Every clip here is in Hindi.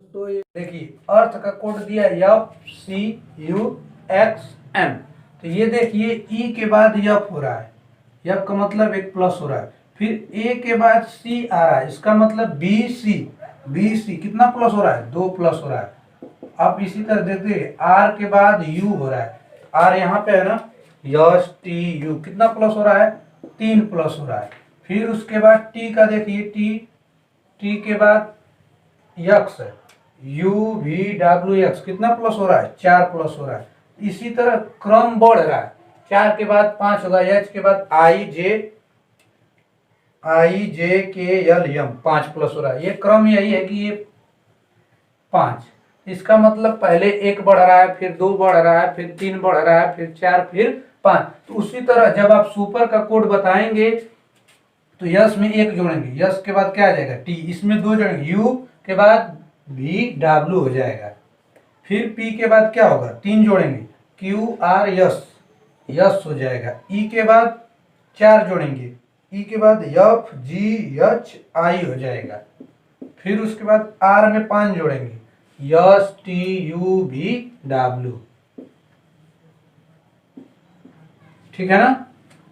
तो ये देखिए अर्थ का कोड दिया FCUXM। तो ये देखिए ई के बाद एफ हो रहा है, एफ का मतलब एक प्लस हो रहा है, फिर ए के बाद सी आ रहा है, इसका मतलब बी सी कितना प्लस हो रहा है, 2 प्लस हो रहा है। अब इसी तरह देखिए आर के बाद यू हो रहा है, आर यहाँ पे है ना, यस टी यू कितना प्लस हो रहा है, 3 प्लस हो रहा है। फिर उसके बाद टी का देखिए टी के बाद यक्स है, यू वी डब्ल्यू एक्स कितना प्लस हो रहा है, 4 प्लस हो रहा है। इसी तरह क्रम बढ़ रहा है, 4 के बाद 5 होगा, एच के बाद आई जे के एल एम 5 प्लस हो रहा है। ये क्रम यही है कि ये 5, इसका मतलब पहले 1 बढ़ रहा है, फिर 2 बढ़ रहा है, फिर 3 बढ़ रहा है, फिर 4, फिर 5। तो उसी तरह जब आप सुपर का कोड बताएंगे तो यस में 1 जोड़ेंगे, यस के बाद क्या आ जाएगा टी, इसमें 2 जोड़ेंगे, यू के बाद भी डब्ल्यू हो जाएगा। फिर पी के बाद क्या होगा, 3 जोड़ेंगे, क्यू आर यस यस हो जाएगा। ई के बाद 4 जोड़ेंगे, ई के बाद एफ जी एच आई हो जाएगा। फिर उसके बाद आर में 5 जोड़ेंगे, यस टी यू भी डब्ल्यू। ठीक है ना,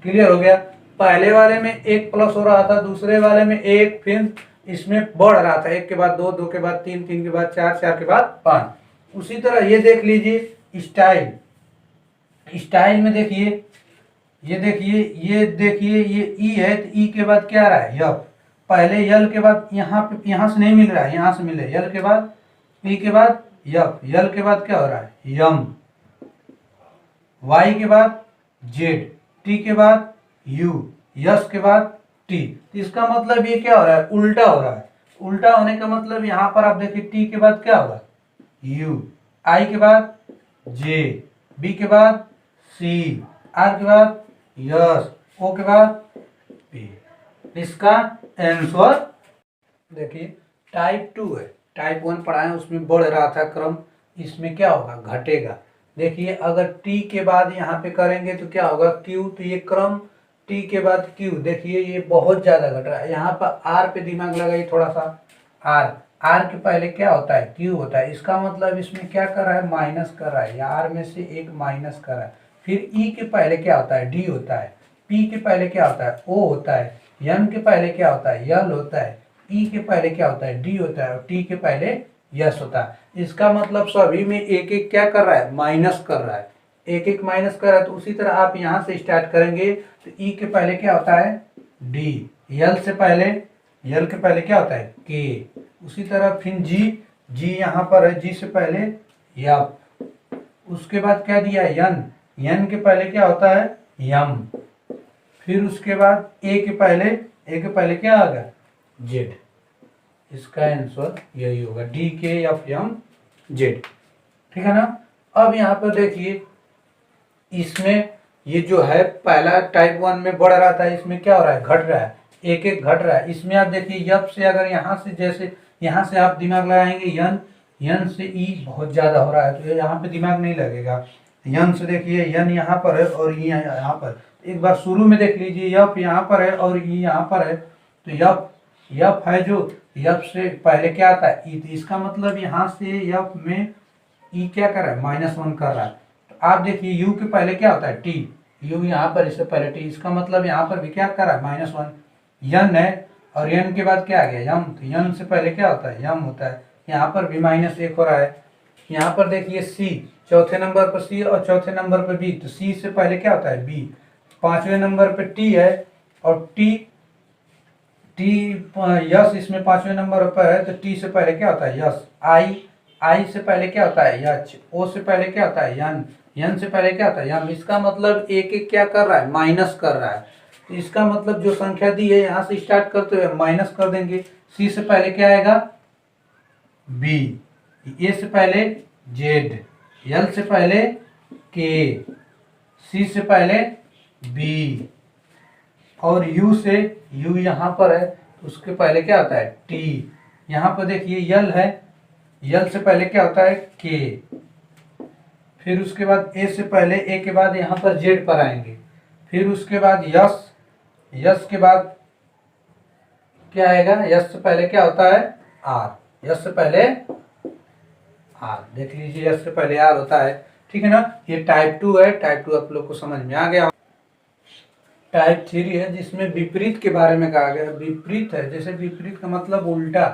क्लियर हो गया। पहले वाले में 1 प्लस हो रहा था, दूसरे वाले में 1, फिर इसमें बढ़ रहा था, 1 के बाद 2, 2 के बाद 3, 3 के बाद 4, 4 के बाद 5। उसी तरह ये देख लीजिए स्टाइल में देखिए, ये देखिए ये ई है, तो ई के बाद क्या आ रहा है, यफ। पहले यल के बाद यहाँ से नहीं मिल रहा है, यहाँ से मिल रहा है, यल के बाद पी के बाद यफ, यल के बाद क्या हो रहा है, यम, वाई के बाद जेड, टी के बाद यू, यस के बाद टी। तो इसका मतलब ये क्या हो रहा है, उल्टा हो रहा है। उल्टा होने का मतलब यहाँ पर आप देखिए टी के बाद क्या होगा, यू, आई के बाद जे, बी के बाद सी, आर के बाद यस, ओ के बाद पी। इसका आंसर देखिए टाइप 2 है, टाइप 1 पढ़ाए उसमें बढ़ रहा था क्रम, इसमें क्या होगा, घटेगा। देखिए अगर टी के बाद यहाँ पे करेंगे तो क्या होगा, क्यू, तो ये क्रम टी के बाद क्यू, देखिए ये बहुत ज्यादा घट रहा है। यहाँ पर आर पे दिमाग लगाइए थोड़ा सा, आर, आर के पहले क्या होता है, क्यू होता है, इसका मतलब इसमें क्या कर रहा है, माइनस कर रहा है, या आर में से एक माइनस कर रहा है। फिर ई के पहले क्या होता है, डी होता है, पी के पहले क्या होता है, ओ होता है, एम के पहले क्या होता है, यल होता है, ई के पहले क्या होता है, डी होता है, और टी के पहले यस होता है। इसका मतलब सभी में एक एक क्या कर रहा है, माइनस कर रहा है, एक एक माइनस कर रहा है। तो उसी तरह आप यहाँ से स्टार्ट करेंगे तो ई के पहले क्या होता है, डी, यल से पहले, यल के पहले क्या होता है, के। उसी तरह फिर जी यहाँ पर है, जी से पहले यफ, उसके बाद क्या दिया है, यन, यन के पहले क्या होता है, यम, फिर उसके बाद ए के पहले क्या आ गया, जेड। इसका आंसर यही होगा, डी के एफ एम जेड। ठीक है ना। अब यहाँ पर देखिए इसमें ये जो है पहला टाइप 1 में बढ़ रहा था, इसमें क्या हो रहा है, घट रहा है, एक एक घट रहा है। इसमें आप देखिए यफ से अगर यहाँ से, जैसे यहाँ से आप दिमाग लगाएंगे, यन से ई बहुत ज्यादा हो रहा है, तो यहाँ पे दिमाग नहीं लगेगा। यन से देखिए, यन यहाँ पर है और ई यहाँ पर, एक बार शुरू में देख लीजिए, यफ यहाँ पर है और ई यहाँ पर है, तो यफ है जो, यफ से पहले क्या आता है, ई, तो इसका मतलब यहाँ से यफ में ई क्या कर रहा है, -1 कर रहा है। तो आप देखिए यू के पहले क्या होता है, टी, यू यहाँ पर, इससे पहले टी, इसका मतलब यहाँ पर भी क्या कर रहा है, -1। यन है और यन के बाद क्या आ गया, यम, तो यन से पहले क्या होता है, यम होता है, यहाँ पर भी -1 हो रहा है। यहाँ पर देखिए सी, चौथे नंबर पर सी और चौथे नंबर पर बी, तो सी से पहले क्या होता है, बी, पांचवें नंबर पर टी है और टी यस इसमें पांचवें नंबर पर है, तो टी से पहले क्या होता है, यस, आई से पहले क्या होता है, यच, ओ से पहले क्या होता है, यन से पहले क्या होता है, यम। इसका मतलब एक एक क्या कर रहा है, माइनस कर रहा है। तो इसका मतलब जो संख्या दी है यहाँ से स्टार्ट करते हुए माइनस कर देंगे। सी से पहले क्या आएगा, बी, ए से पहले जेड, यल से पहले के, सी से पहले बी, और यू से, यू यहाँ पर है तो उसके पहले क्या होता है, टी। यहाँ पर देखिए यल है, यल से पहले क्या होता है, के। फिर उसके बाद ए से पहले, ए के बाद यहाँ पर जेड पर आएंगे। फिर उसके बाद यस, यस के बाद क्या आएगा, यस से पहले क्या होता है, आर, यस से पहले आर। देख लीजिए यस से पहले आर होता है, ठीक है ना। ये टाइप 2 है, टाइप 2 आप लोग को समझ में आ गया। टाइप 3 है जिसमें विपरीत के बारे में कहा गया। विपरीत है, जैसे विपरीत का मतलब उल्टा।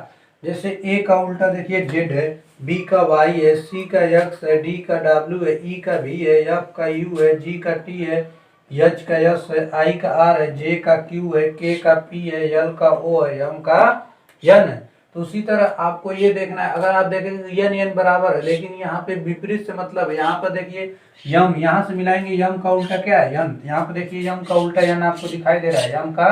जैसे ए का उल्टा देखिए जेड है, बी का वाई है, सी का एक्स है, डी का डब्ल्यू है, ई का वी है, एफ का यू है, जी का टी है, एच का एस है, आई का आर है, जे का क्यू है, के का पी है, एल का ओ है, एम का एन है। तो उसी तरह आपको ये देखना है, अगर आप देखेंगे एन एन बराबर है, लेकिन यहाँ पे विपरीत से मतलब है, यहाँ पर देखिए यम, यहाँ से मिलाएंगे यम का उल्टा क्या है यन। यहाँ पर देखिए यम का उल्टा यन आपको दिखाई दे रहा है, यम का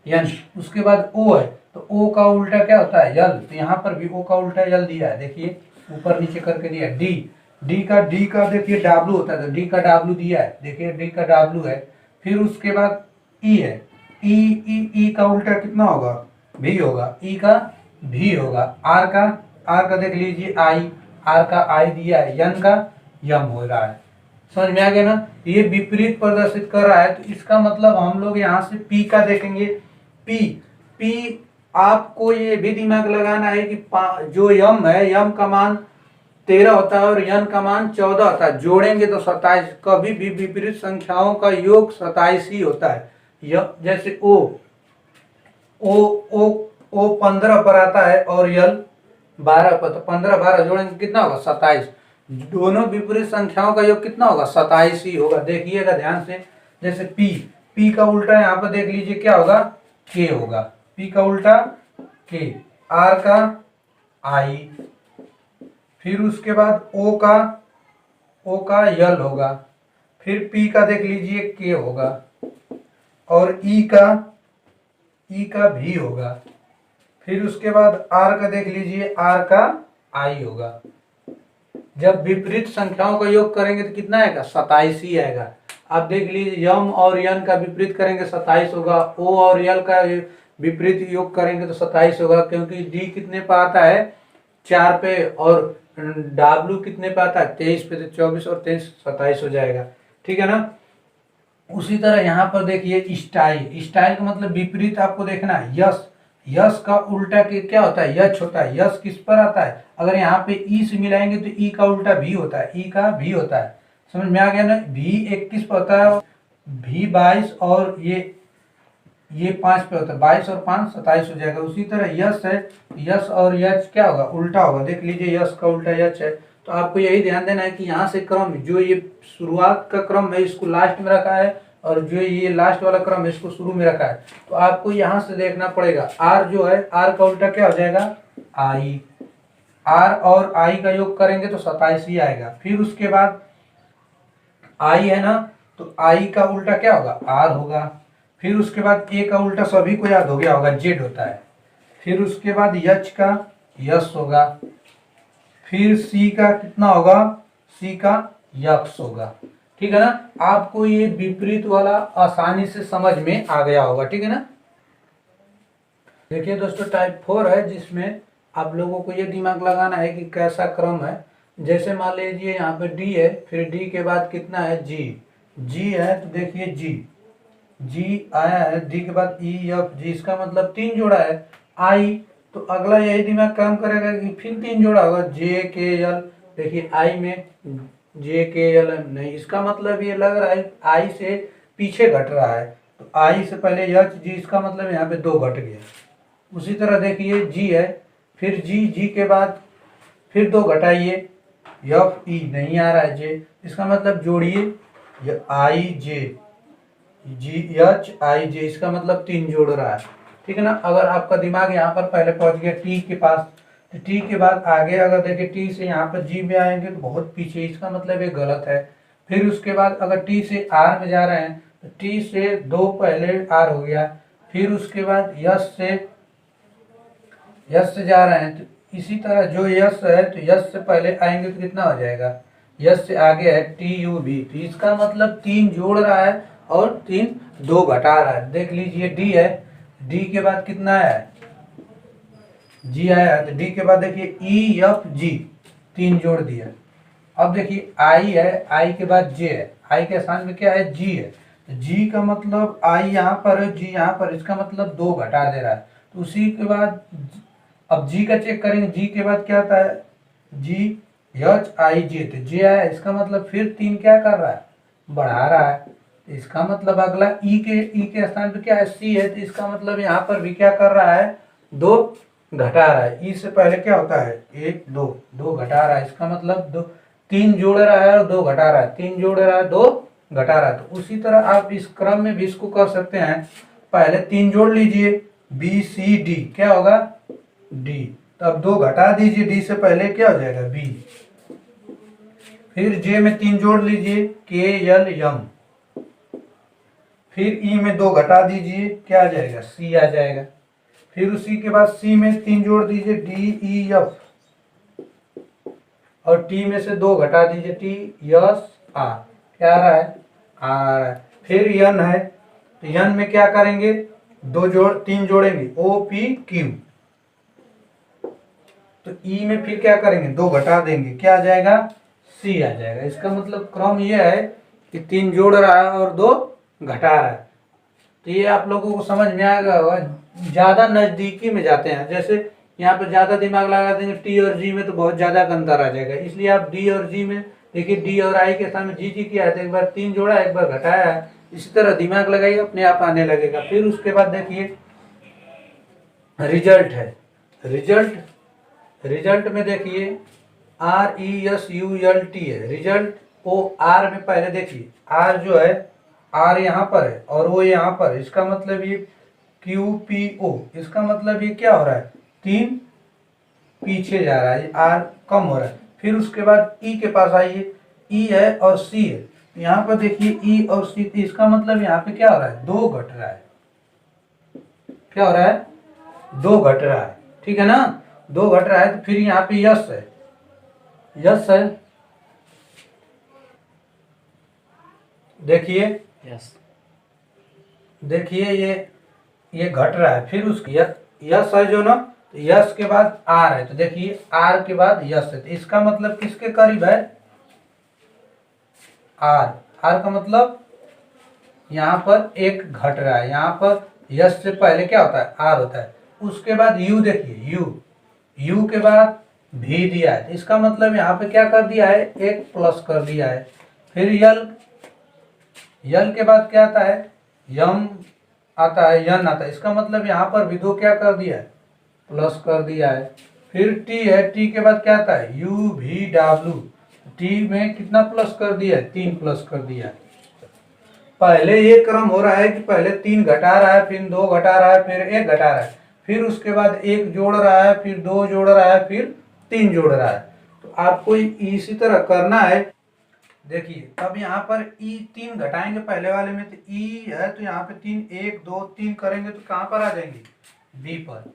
यन। उसके बाद ओ है, तो ओ का उल्टा क्या होता है यल, तो यहाँ पर भी ओ का उल्टा यल दिया है, देखिए ऊपर नीचे करके दिया है। डी, डी का देखिए डब्लू होता है, तो डी का डब्लू दिया है, देखिए डी का डब्लू है। फिर उसके बाद ई है, ई ई का उल्टा कितना होगा, भी होगा, ई का भी होगा। आर का देख लीजिए आई, आर का आई दिया है, यन का यम हो रहा है। समझ में आ गया ना। ये विपरीत प्रदर्शित कर रहा है, तो इसका मतलब हम लोग यहाँ से पी का देखेंगे। पी पी आपको ये भी दिमाग लगाना है कि जो यम है, यम का मान 13 होता है और यन का मान 14 होता है, जोड़ेंगे तो 27। कभी भी विपरीत संख्याओं का योग 27 ही होता है। जैसे ओ ओ ओ ओ 15 पर आता है और यल 12 पर, तो 15 12 जोड़ेंगे कितना होगा 27। दोनों विपरीत संख्याओं का योग कितना होगा 27 ही होगा। देखिएगा ध्यान से, जैसे पी का उल्टा यहाँ पर देख लीजिए क्या होगा, के होगा। पी का उल्टा के, आर का आई, फिर उसके बाद ओ का यल होगा, फिर पी का देख लीजिए के होगा, और ई का भी होगा। फिर उसके बाद आर का देख लीजिए, आर का आई होगा। जब विपरीत संख्याओं का योग करेंगे तो कितना आएगा 27 ही आएगा। आप देख लीजिए यम और यन का विपरीत करेंगे 27 होगा, ओ और यल का विपरीत योग करेंगे तो 27 होगा, क्योंकि डी कितने पे आता है 4 पे, और डब्ल्यू कितने पे आता है 23 पे, तो 24 और 23 27 हो जाएगा, ठीक है ना। उसी तरह यहाँ पर देखिए स्टाइल का मतलब विपरीत आपको देखना है। यस का उल्टा के क्या होता है, यच होता है। यस किस पर आता है, अगर यहाँ पे ई से मिलाएंगे तो ई का उल्टा भी होता है, ई का भी होता है। समझ में आ गया ना। भी 21 पर होता है, भी 22, और ये 5 पे होता है, 22 और 5 27 हो जाएगा। उसी तरह यस है, यस और यच क्या होगा, उल्टा होगा। देख लीजिए यस का उल्टा यच है। तो आपको यही ध्यान देना है कि यहाँ से क्रम, जो ये शुरुआत का क्रम है इसको लास्ट में रखा है, और जो ये लास्ट वाला क्रम है इसको शुरू में रखा है। तो आपको यहाँ से देखना पड़ेगा, आर जो है, आर का उल्टा क्या हो जाएगा आई। आर और आई का योग करेंगे तो 27 ही आएगा। फिर उसके बाद आई है ना, तो आई का उल्टा क्या होगा, आर होगा। फिर उसके बाद ए का उल्टा सभी को याद हो गया होगा, जेड होता है। फिर उसके बाद यच का यस होगा। फिर सी का कितना होगा, सी का यक्स होगा, ठीक है ना। आपको ये विपरीत वाला आसानी से समझ में आ गया होगा, ठीक है ना। देखिए दोस्तों, टाइप 4 है जिसमें आप लोगों को ये दिमाग लगाना है कि कैसा क्रम है। जैसे मान लीजिए यहाँ पे डी है, फिर डी के बाद कितना है जी है, तो देखिए जी आया है, डी के बाद ई एफ जी, इसका मतलब 3 जोड़ा है। आई, तो अगला यही दिमाग काम करेगा कि फिर 3 जोड़ा होगा, जे के एल। देखिए आई में जे के एल नहीं, इसका मतलब ये लग रहा है आई से पीछे घट रहा है, तो आई से पहले एच जी, इसका मतलब यहाँ पे 2 घट गया। उसी तरह देखिए जी है, फिर जी के बाद फिर 2 घटाइए, एफ ई नहीं आ रहा है जे, इसका मतलब जोड़िए आई जे, जी एच आई जे, इसका मतलब 3 जोड़ रहा है, ठीक है ना। अगर आपका दिमाग यहाँ पर पहले पहुंच गया टी के पास, तो टी के बाद आगे अगर देखें टी से यहाँ पर जी में आएंगे तो बहुत पीछे, इसका मतलब ये गलत है। फिर उसके बाद अगर टी से आर में जा रहे हैं तो टी से 2 पहले आर हो गया। फिर उसके बाद यस से जा रहे हैं, तो इसी तरह जो यस है, तो यस से पहले आएंगे तो कितना हो जाएगा, यस से आगे है टी यू भी, तो इसका मतलब 3 जोड़ रहा है और 2 घटा रहा है। देख लीजिए डी है, डी के बाद कितना है जी आया है, तो डी के बाद देखिए ई एफ जी, 3 जोड़ दिया। अब देखिए आई है, आई के बाद जे है, आई के स्थान में क्या है जी है, जी का मतलब आई यहाँ पर है, जी यहाँ पर, इसका मतलब 2 घटा दे रहा है। तो उसी के बाद अब जी का चेक करेंगे, जी के बाद क्या आता है जी एच आई जे, तो जे आया, इसका मतलब फिर 3 क्या कर रहा है, बढ़ा रहा है। तो इसका मतलब अगला ई के स्थान पे क्या है, सी है, तो इसका मतलब यहाँ पर भी क्या कर रहा है, 2 घटा रहा है। ई से पहले क्या होता है, 1 2, 2 घटा रहा है, इसका मतलब 2 3 जोड़ रहा है और 2 घटा रहा है, 3 जोड़ रहा है 2 घटा रहा है। तो उसी तरह आप इस क्रम में भी इसको कर सकते हैं। पहले 3 जोड़ लीजिए, बी सी डी, क्या होगा, डी। तो अब 2 घटा दीजिए, डी से पहले क्या हो जाएगा, बी। फिर जे में 3 जोड़ लीजिए, के एल एम। फिर ई में 2 घटा दीजिए, क्या आ जाएगा, सी आ जाएगा। फिर उसी के बाद सी में 3 जोड़ दीजिए, डी ई एफ। और टी में से 2 घटा दीजिए, टी यस आर, क्या आ रहा है, आ रहा है। फिर यन है, तो यन में क्या करेंगे, 3 जोड़ेंगे, ओ पी क्यू। तो ई में फिर क्या करेंगे, 2 घटा देंगे, क्या आ जाएगा, सी आ जाएगा। इसका मतलब क्रम यह है कि 3 जोड़ रहा है और 2 घटा रहा है। तो ये आप लोगों को समझ में आएगा। ज्यादा नजदीकी में जाते हैं, जैसे यहाँ पे ज्यादा दिमाग लगा देंगे टी और जी में, तो बहुत ज्यादा का अंतर आ जाएगा। इसलिए आप डी और जी में देखिए, डी और आई के सामने जी जी किया है, तो एक बार 3 जोड़ा, एक बार घटाया है। इसी तरह दिमाग लगाइए, अपने आप आने लगेगा। फिर उसके बाद देखिए रिजल्ट है। रिजल्ट में देखिए R E S U L T है रिजल्ट। ओ आर में पहले देखिए, आर जो है, आर यहाँ पर है और वो यहाँ पर है। इसका मतलब ये क्यू पी ओ, इसका मतलब ये क्या हो रहा है, 3 पीछे जा रहा है, आर कम हो रहा है। फिर उसके बाद ई के पास आइए, ई है और सी है। यहाँ पर देखिए ई और सी, इसका मतलब यहाँ पे क्या हो रहा है, 2 घट रहा है। क्या हो रहा है, 2 घट रहा है, ठीक है ना, 2 घट रहा है। तो फिर यहाँ पे यस है, यस है, देखिए यस देखिए ये घट रहा है। फिर उसकी यस है जो ना, तो यस के बाद आर है, तो देखिए आर के बाद यस है, तो इसका मतलब किसके करीब है, आर। आर का मतलब यहाँ पर 1 घट रहा है, यहाँ पर यस से पहले क्या होता है, आर होता है। उसके बाद यू देखिए, यू के बाद भी दिया है, तो इसका मतलब यहाँ पे क्या कर दिया है, 1 प्लस कर दिया है। फिर यल के बाद क्या आता है, यम आता है, यन आता है। इसका मतलब यहाँ पर भी 2 क्या कर दिया है, प्लस कर दिया है। फिर टी है, टी के बाद क्या आता है, यू भी डब्ल्यू। टी में कितना प्लस कर दिया है, 3 प्लस कर दिया है। पहले ये क्रम हो रहा है कि पहले 3 घटा रहा है, फिर 2 घटा रहा है, फिर 1 घटा रहा है, फिर उसके बाद 1 जोड़ रहा है, फिर 2 जोड़ रहा है, फिर 3 जोड़ रहा है। तो आपको इसी तरह करना है। देखिए अब यहाँ पर ई 3 घटाएंगे पहले वाले में, तो ई है तो यहाँ पे 3, 1 2 3 करेंगे तो कहाँ पर आ जाएंगे, बी पर।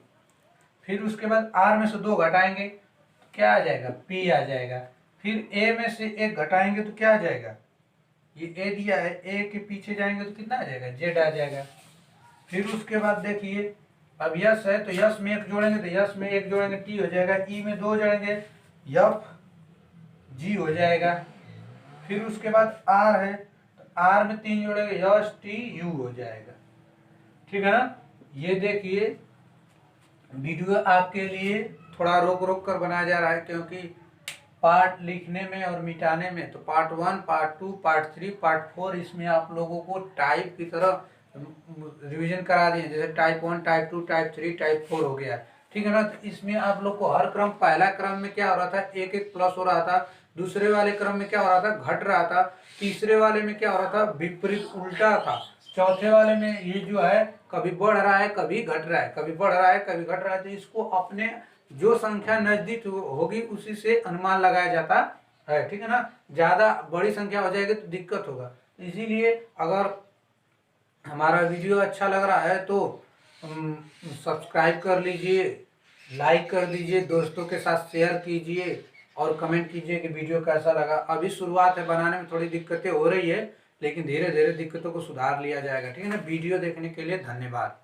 फिर उसके बाद आर में से 2 घटाएंगे तो क्या आ जाएगा, पी आ जाएगा। फिर ए में से 1 घटाएंगे तो क्या आ जाएगा, ये ए दिया है, ए के पीछे जाएंगे तो कितना आ जाएगा, जेड आ जाएगा। फिर उसके बाद देखिए अब यस है, तो यस में 1 जोड़ेंगे, तो यस में 1 जोड़ेंगे टी हो जाएगा, ई में 2 जोड़ेंगे यफ जी हो जाएगा। फिर उसके बाद आर है, तो आर में 3 जोड़ेंगे यस टी यू हो जाएगा, ठीक है ना। ये देखिए वीडियो आपके लिए थोड़ा रोक रोक कर बनाया जा रहा है, क्योंकि पार्ट लिखने में और मिटाने में, तो पार्ट 1 पार्ट 2 पार्ट 3 पार्ट 4 इसमें आप लोगों को टाइप की तरह रिवीजन करा दिए, जैसे टाइप 1 टाइप 2 टाइप 3 टाइप 4 हो गया, ठीक है ना। तो इसमें आप लोग को हर क्रम, पहला क्रम में क्या हो रहा था, 1 प्लस हो रहा था, दूसरे वाले क्रम में क्या हो रहा था, घट रहा था, तीसरे वाले में क्या हो रहा था, विपरीत उल्टा था, चौथे वाले में ये जो है कभी बढ़ रहा है कभी घट रहा है, कभी बढ़ रहा है कभी घट रहा है। तो इसको अपने जो संख्या नजदीक होगी उसी से अनुमान लगाया जाता है, ठीक है ना। ज्यादा बड़ी संख्या हो जाएगी तो दिक्कत होगा। इसीलिए अगर हमारा वीडियो अच्छा लग रहा है तो सब्सक्राइब कर लीजिए, लाइक कर दीजिए, दोस्तों के साथ शेयर कीजिए और कमेंट कीजिए कि वीडियो कैसा लगा। अभी शुरुआत है, बनाने में थोड़ी दिक्कतें हो रही है, लेकिन धीरे धीरे दिक्कतों को सुधार लिया जाएगा, ठीक है ना। वीडियो देखने के लिए धन्यवाद।